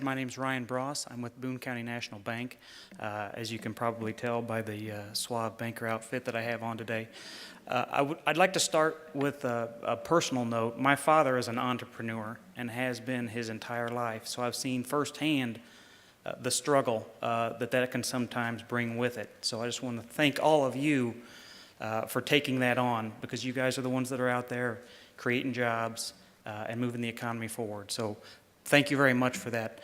My name is Ryan Bross. I'm with Boone County National Bank. As you can probably tell by the suave banker outfit that I have on today. I'd like to start with a personal note. My father is an entrepreneur and has been his entire life, so I've seen firsthand the struggle that can sometimes bring with it. So I just want to thank all of you for taking that on, because you guys are the ones that are out there creating jobs and moving the economy forward. So thank you very much for that.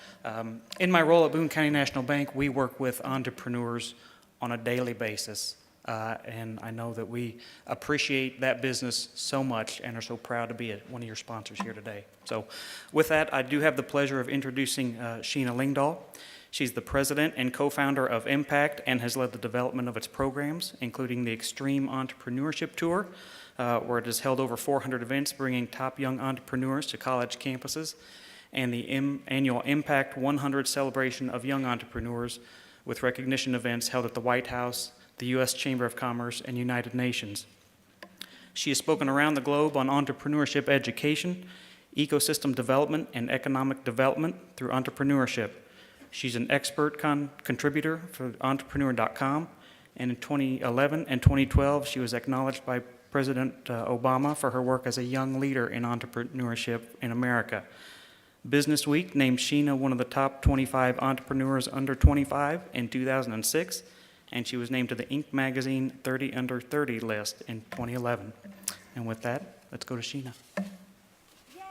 In my role at Boone County National Bank, we work with entrepreneurs on a daily basis. And I know that we appreciate that business so much and are so proud to be one of your sponsors here today. So with that, I do have the pleasure of introducing Sheena Lindahl. She's the president and co-founder of Impact and has led the development of its programs, including the Extreme Entrepreneurship Tour, where it has held over 400 events bringing top young entrepreneurs to college campuses, and the annual Impact 100 celebration of young entrepreneurs with recognition events held at the White House, the U.S. Chamber of Commerce, and United Nations. She has spoken around the globe on entrepreneurship education, ecosystem development, and economic development through entrepreneurship. She's an expert contributor for entrepreneur.com, and in 2011 and 2012, she was acknowledged by President Obama for her work as a young leader in entrepreneurship in America. Business Week named Sheena one of the top 25 entrepreneurs under 25 in 2006, and she was named to the Inc. magazine 30 Under 30 list in 2011. And with that, let's go to Sheena. Yay!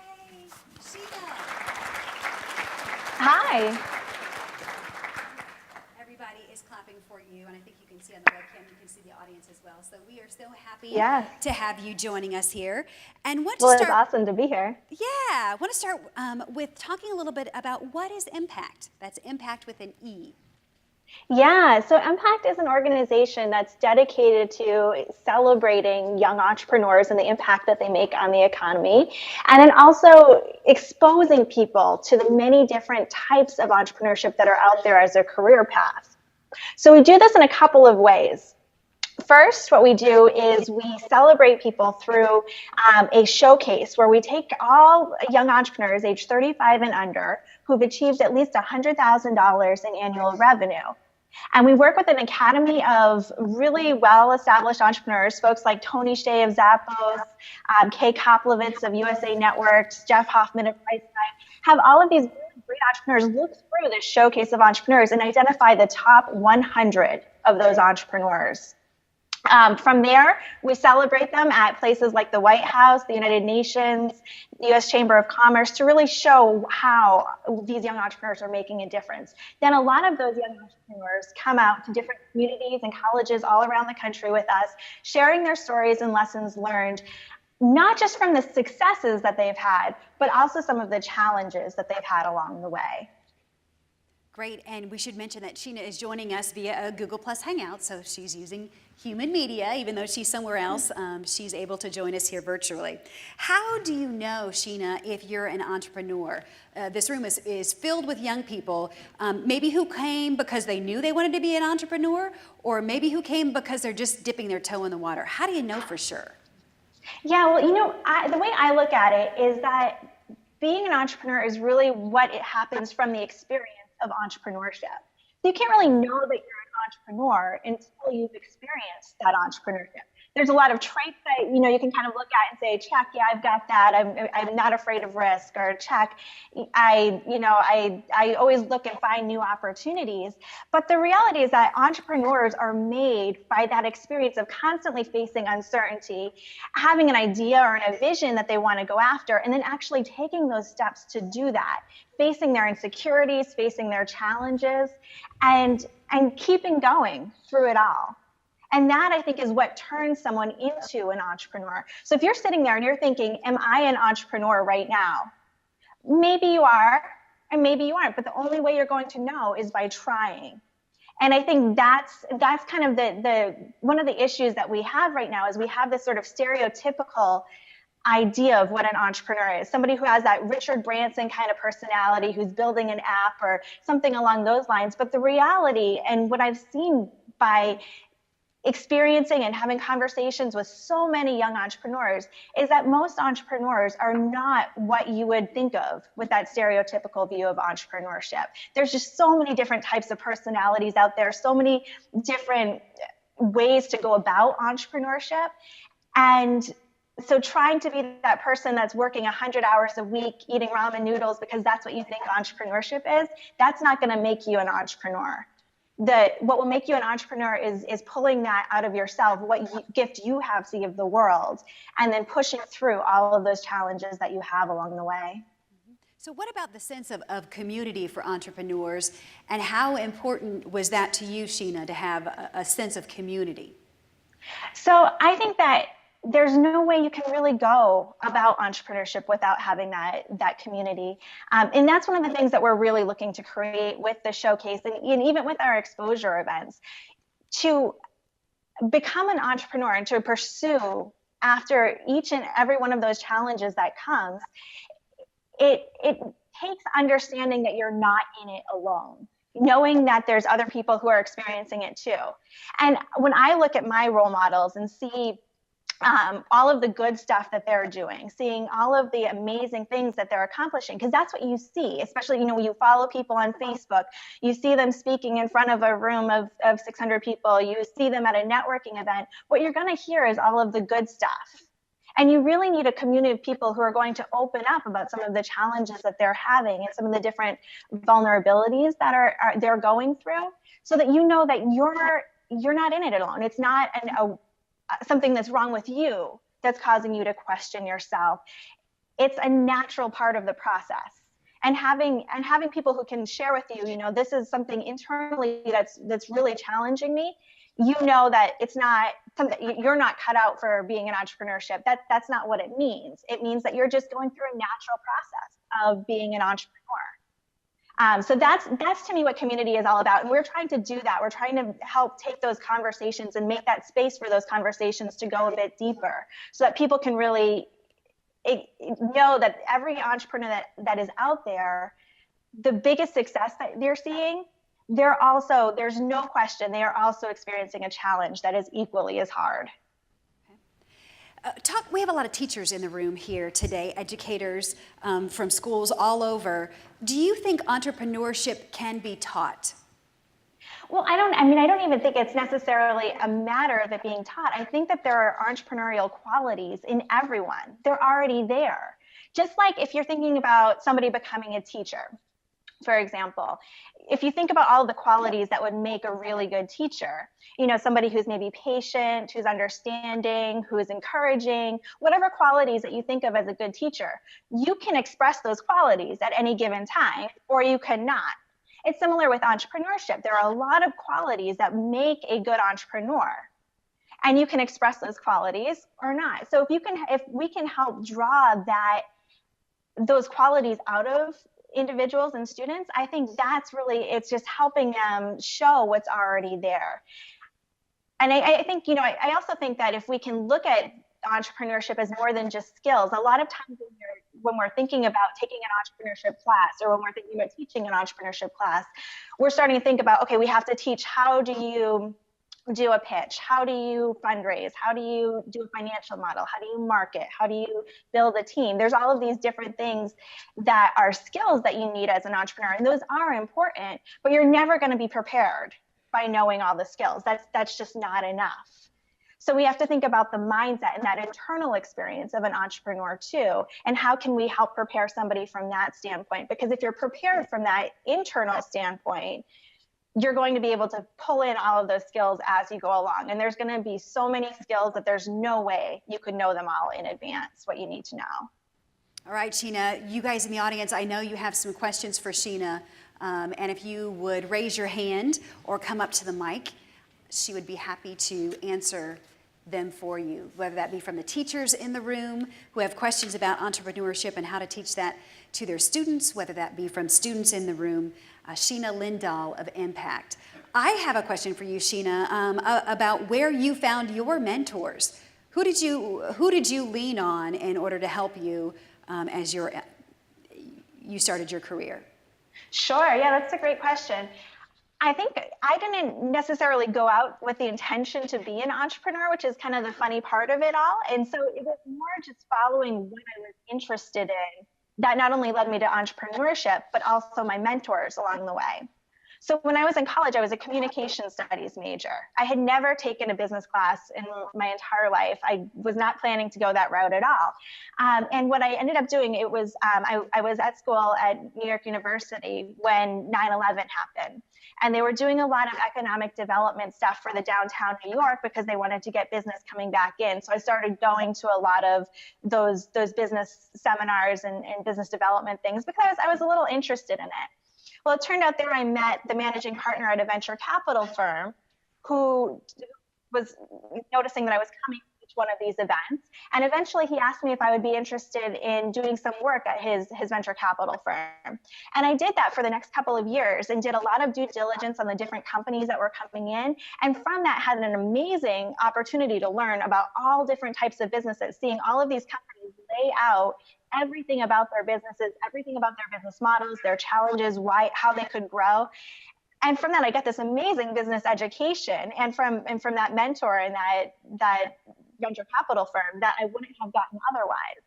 Sheena! Hi. Everybody is clapping for you, and I think you can see on the webcam, you can see the audience as well. So we are so happy to have you joining us here. And It's awesome to be here. Yeah, I want to start with talking a little bit about what is Impact. That's Impact with an E. Yeah, so Impact is an organization that's dedicated to celebrating young entrepreneurs and the impact that they make on the economy, and then also exposing people to the many different types of entrepreneurship that are out there as their career path. So we do this in a couple of ways. First, what we do is we celebrate people through a showcase where we take all young entrepreneurs age 35 and under who've achieved at least $100,000 in annual revenue. And we work with an academy of really well-established entrepreneurs, folks like Tony Shea of Zappos, Kay Koplovitz of USA Networks, Jeff Hoffman of Priceline, have all of these really great entrepreneurs look through this showcase of entrepreneurs and identify the top 100 of those entrepreneurs. From there, we celebrate them at places like the White House, the United Nations, the U.S. Chamber of Commerce to really show how these young entrepreneurs are making a difference. Then a lot of those young entrepreneurs come out to different communities and colleges all around the country with us, sharing their stories and lessons learned, not just from the successes that they've had, but also some of the challenges that they've had along the way. Great, and we should mention that Sheena is joining us via a Google Plus Hangout, so she's using human media, even though she's somewhere else, she's able to join us here virtually. How do you know, Sheena, if you're an entrepreneur? This room is filled with young people, maybe who came because they knew they wanted to be an entrepreneur, or maybe who came because they're just dipping their toe in the water. How do you know for sure? Yeah, well, the way I look at it is that being an entrepreneur is really what it happens from the experience of entrepreneurship. So you can't really know that you're an entrepreneur until you've experienced that entrepreneurship. There's a lot of traits that you can kind of look at and say, check, yeah, I've got that. I'm not afraid of risk, or check, I always look and find new opportunities. But the reality is that entrepreneurs are made by that experience of constantly facing uncertainty, having an idea or a vision that they want to go after, and then actually taking those steps to do that, facing their insecurities, facing their challenges, and keeping going through it all. And that, I think, is what turns someone into an entrepreneur. So if you're sitting there and you're thinking, am I an entrepreneur right now? Maybe you are, and maybe you aren't, but the only way you're going to know is by trying. And I think that's kind of the one of the issues that we have right now is we have this sort of stereotypical idea of what an entrepreneur is. Somebody who has that Richard Branson kind of personality, who's building an app or something along those lines. But the reality, and what I've seen by experiencing and having conversations with so many young entrepreneurs is that most entrepreneurs are not what you would think of with that stereotypical view of entrepreneurship. There's just so many different types of personalities out there, so many different ways to go about entrepreneurship. And so trying to be that person that's working 100 hours a week eating ramen noodles because that's what you think entrepreneurship is, that's not going to make you an entrepreneur. What will make you an entrepreneur is pulling that out of yourself, what gift you have to give the world, and then pushing through all of those challenges that you have along the way. So what about the sense of community for entrepreneurs, and how important was that to you, Sheena, to have a sense of community? So I think that there's no way you can really go about entrepreneurship without having that community. And that's one of the things that we're really looking to create with the showcase and even with our exposure events, to become an entrepreneur and to pursue after each and every one of those challenges that comes. It takes understanding that you're not in it alone, knowing that there's other people who are experiencing it too. And when I look at my role models and see all of the good stuff that they're doing, seeing all of the amazing things that they're accomplishing, because that's what you see, especially, you follow people on Facebook, you see them speaking in front of a room of 600 people, you see them at a networking event, what you're going to hear is all of the good stuff. And you really need a community of people who are going to open up about some of the challenges that they're having and some of the different vulnerabilities that they're going through, so that you know that you're not in it alone. It's not something that's wrong with you that's causing you to question yourself. It's a natural part of the process. And having people who can share with you, this is something internally that's really challenging me. That it's not something, you're not cut out for being in entrepreneurship. That's not what it means. It means that you're just going through a natural process of being an entrepreneur. So that's to me what community is all about. And we're trying to do that. We're trying to help take those conversations and make that space for those conversations to go a bit deeper, so that people can really know that every entrepreneur that is out there, the biggest success that they're seeing, there's no question, they are also experiencing a challenge that is equally as hard. We have a lot of teachers in the room here today, educators from schools all over. Do you think entrepreneurship can be taught? Well, I don't even think it's necessarily a matter of it being taught. I think that there are entrepreneurial qualities in everyone. They're already there. Just like if you're thinking about somebody becoming a teacher, for example, if you think about all the qualities that would make a really good teacher, somebody who's maybe patient, who's understanding, who's encouraging, whatever qualities that you think of as a good teacher, you can express those qualities at any given time, or you cannot. It's similar with entrepreneurship. There are a lot of qualities that make a good entrepreneur, and you can express those qualities or not. So if we can help draw those qualities out of individuals and students, I think it's just helping them show what's already there. And I think, I also think that if we can look at entrepreneurship as more than just skills, a lot of times when we're thinking about taking an entrepreneurship class, or when we're thinking about teaching an entrepreneurship class, we're starting to think about, okay, we have to teach, how do you do a pitch? How do you fundraise? How do you do a financial model? How do you market? How do you build a team? There's all of these different things that are skills that you need as an entrepreneur, and those are important, but you're never going to be prepared by knowing all the skills. That's just not enough. So we have to think about the mindset and that internal experience of an entrepreneur too, and how can we help prepare somebody from that standpoint? Because if you're prepared from that internal standpoint, you're going to be able to pull in all of those skills as you go along. And there's going to be so many skills that there's no way you could know them all in advance, what you need to know. All right, Sheena, you guys in the audience, I know you have some questions for Sheena. And if you would raise your hand or come up to the mic, she would be happy to answer them for you, whether that be from the teachers in the room who have questions about entrepreneurship and how to teach that to their students, whether that be from students in the room. Sheena Lindahl of Impact. I have a question for you, Sheena, about where you found your mentors. Who did you lean on in order to help you as you started your career? Sure, yeah, that's a great question. I think I didn't necessarily go out with the intention to be an entrepreneur, which is kind of the funny part of it all. And so it was more just following what I was interested in that not only led me to entrepreneurship, but also my mentors along the way. So when I was in college, I was a communication studies major. I had never taken a business class in my entire life. I was not planning to go that route at all. And what I ended up doing, it was I was at school at New York University when 9/11 happened. And they were doing a lot of economic development stuff for the downtown New York because they wanted to get business coming back in. So I started going to a lot of those business seminars and business development things because I was a little interested in it. Well, it turned out there I met the managing partner at a venture capital firm who was noticing that I was coming to each one of these events. And eventually he asked me if I would be interested in doing some work at his venture capital firm. And I did that for the next couple of years and did a lot of due diligence on the different companies that were coming in. And from that had an amazing opportunity to learn about all different types of businesses, seeing all of these companies lay out everything about their businesses, everything about their business models, their challenges, how they could grow. And from that, I got this amazing business education, and from that mentor and that venture capital firm that I wouldn't have gotten otherwise.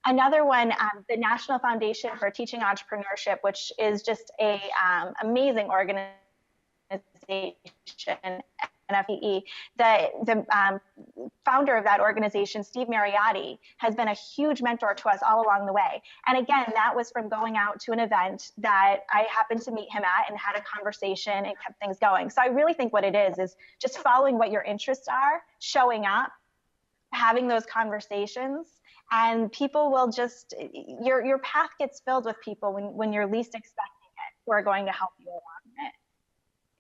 Another one, the National Foundation for Teaching Entrepreneurship, which is just a amazing organization, NFTE. The founder of that organization, Steve Mariotti, has been a huge mentor to us all along the way. And again, that was from going out to an event that I happened to meet him at and had a conversation and kept things going. So I really think what it is just following what your interests are, showing up, having those conversations, and people will just, your path gets filled with people when you're least expecting it, who are going to help you along it.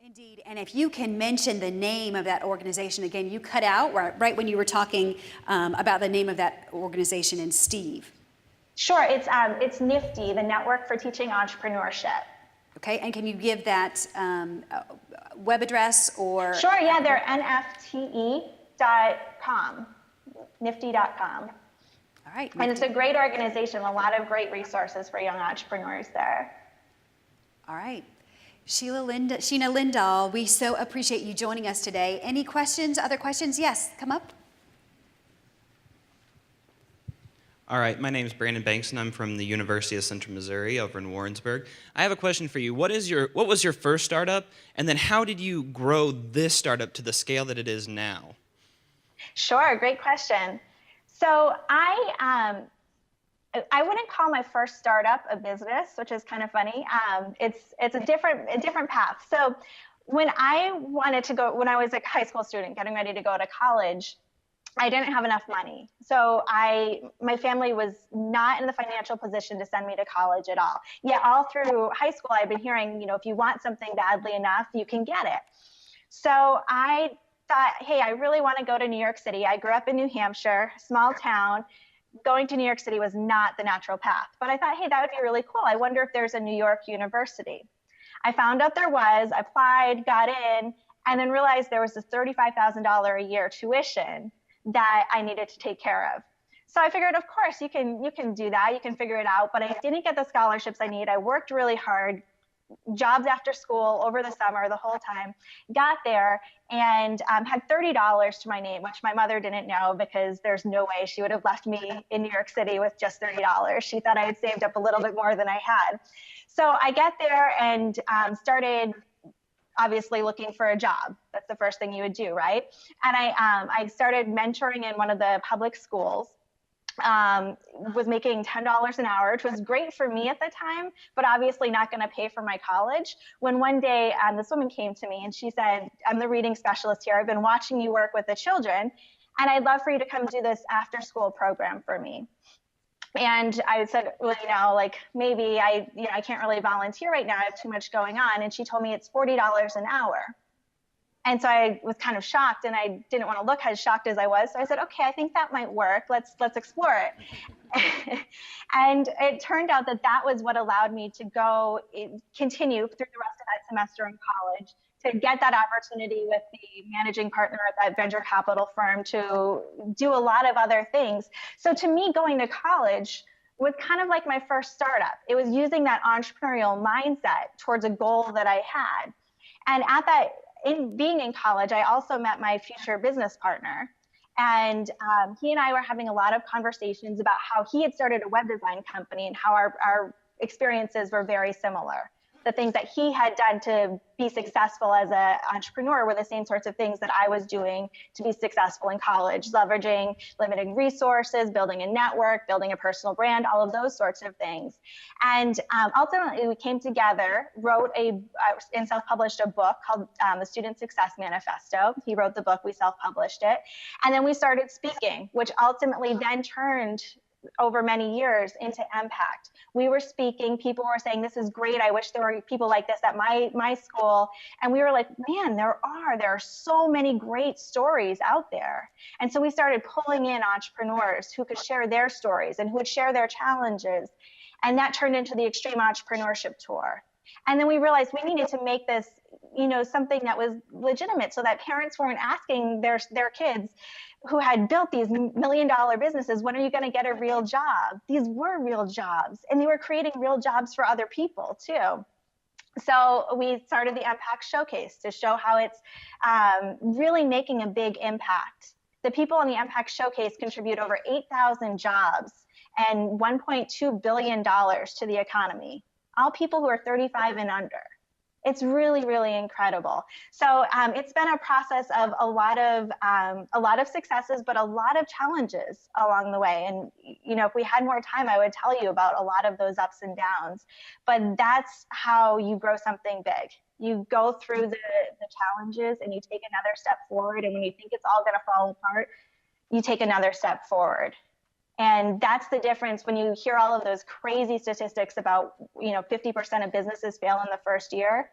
Indeed, and if you can mention the name of that organization again, you cut out right when you were talking about the name of that organization and Steve. Sure, it's NFTE, the Network for Teaching Entrepreneurship. Okay, and can you give that web address or? Sure, yeah, they're NFTE.com, NFTE.com. All right. And it's a great organization, a lot of great resources for young entrepreneurs there. All right. Sheena Lindahl, we so appreciate you joining us today. Any questions, other questions? Yes, come up. All right, my name is Brandon Banks, and I'm from the University of Central Missouri over in Warrensburg. I have a question for you. What was your first startup, and then how did you grow this startup to the scale that it is now? Sure, great question. So I wouldn't call my first startup a business, which is kind of funny. It's a different path. So when I was a high school student getting ready to go to college, I didn't have enough money. So my family was not in the financial position to send me to college at all. Yet all through high school, I've been hearing, if you want something badly enough, you can get it. So I thought, hey, I really want to go to New York City. I grew up in New Hampshire, small town. Going to New York City was not the natural path. But I thought, hey, that would be really cool. I wonder if there's a New York university. I found out there was, applied, got in, and then realized there was this $35,000 a year tuition that I needed to take care of. So I figured, of course, you can do that. You can figure it out. But I didn't get the scholarships I need. I worked really hard, jobs after school, over the summer, the whole time. Got there and had $30 to my name, which my mother didn't know because there's no way she would have left me in New York City with just $30. She thought I had saved up a little bit more than I had. So I get there and started obviously looking for a job. That's the first thing you would do, right? And I started mentoring in one of the public schools. Was making $10 an hour, which was great for me at the time, but obviously not going to pay for my college. When one day this woman came to me and she said, I'm the reading specialist here. I've been watching you work with the children, and I'd love for you to come do this after school program for me. And I said, well, maybe I can't really volunteer right now. I have too much going on. And she told me it's $40 an hour. And so I was kind of shocked, and I didn't want to look as shocked as I was. So I said, okay, I think that might work. Let's explore it. And it turned out that was what allowed me to continue through the rest of that semester in college, to get that opportunity with the managing partner at that venture capital firm to do a lot of other things. So to me, going to college was kind of like my first startup. It was using that entrepreneurial mindset towards a goal that I had. And in being in college, I also met my future business partner. And he and I were having a lot of conversations about how he had started a web design company and how our experiences were very similar. The things that he had done to be successful as an entrepreneur were the same sorts of things that I was doing to be successful in college, leveraging limited resources, building a network, building a personal brand, all of those sorts of things. And ultimately, we came together, wrote and self-published a book called The Student Success Manifesto. He wrote the book, we self-published it. And then we started speaking, which ultimately then turned over many years into impact. We were speaking, people were saying, this is great, I wish there were people like this at my school. And we were like, man, there are so many great stories out there. And so we started pulling in entrepreneurs who could share their stories and who would share their challenges. And that turned into the Extreme Entrepreneurship Tour. And then we realized we needed to make this, something that was legitimate so that parents weren't asking their kids who had built these $1 million businesses, when are you going to get a real job? These were real jobs, and they were creating real jobs for other people too. So we started the Impact Showcase to show how it's really making a big impact. The people in the Impact Showcase contribute over 8,000 jobs and $1.2 billion to the economy, all people who are 35 and under. It's really, really incredible. So it's been a process of a lot of successes, but a lot of challenges along the way. And if we had more time, I would tell you about a lot of those ups and downs. But that's how you grow something big. You go through the challenges and you take another step forward. And when you think it's all going to fall apart, you take another step forward. And that's the difference when you hear all of those crazy statistics about, 50% of businesses fail in the first year.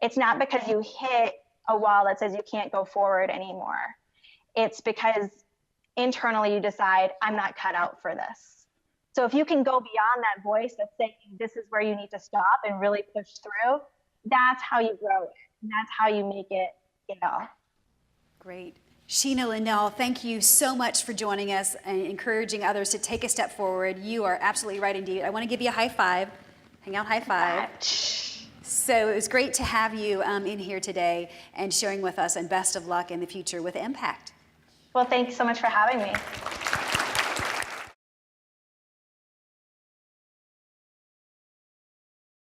It's not because you hit a wall that says you can't go forward anymore. It's because internally you decide, I'm not cut out for this. So if you can go beyond that voice that's saying this is where you need to stop and really push through, that's how you grow it. And that's how you make it scale. Great. Sheena Lindahl, thank you so much for joining us and encouraging others to take a step forward. You are absolutely right indeed. I want to give you a high five. Hang out, high five. So it was great to have you in here today and sharing with us, and best of luck in the future with Impact. Well, thanks so much for having me.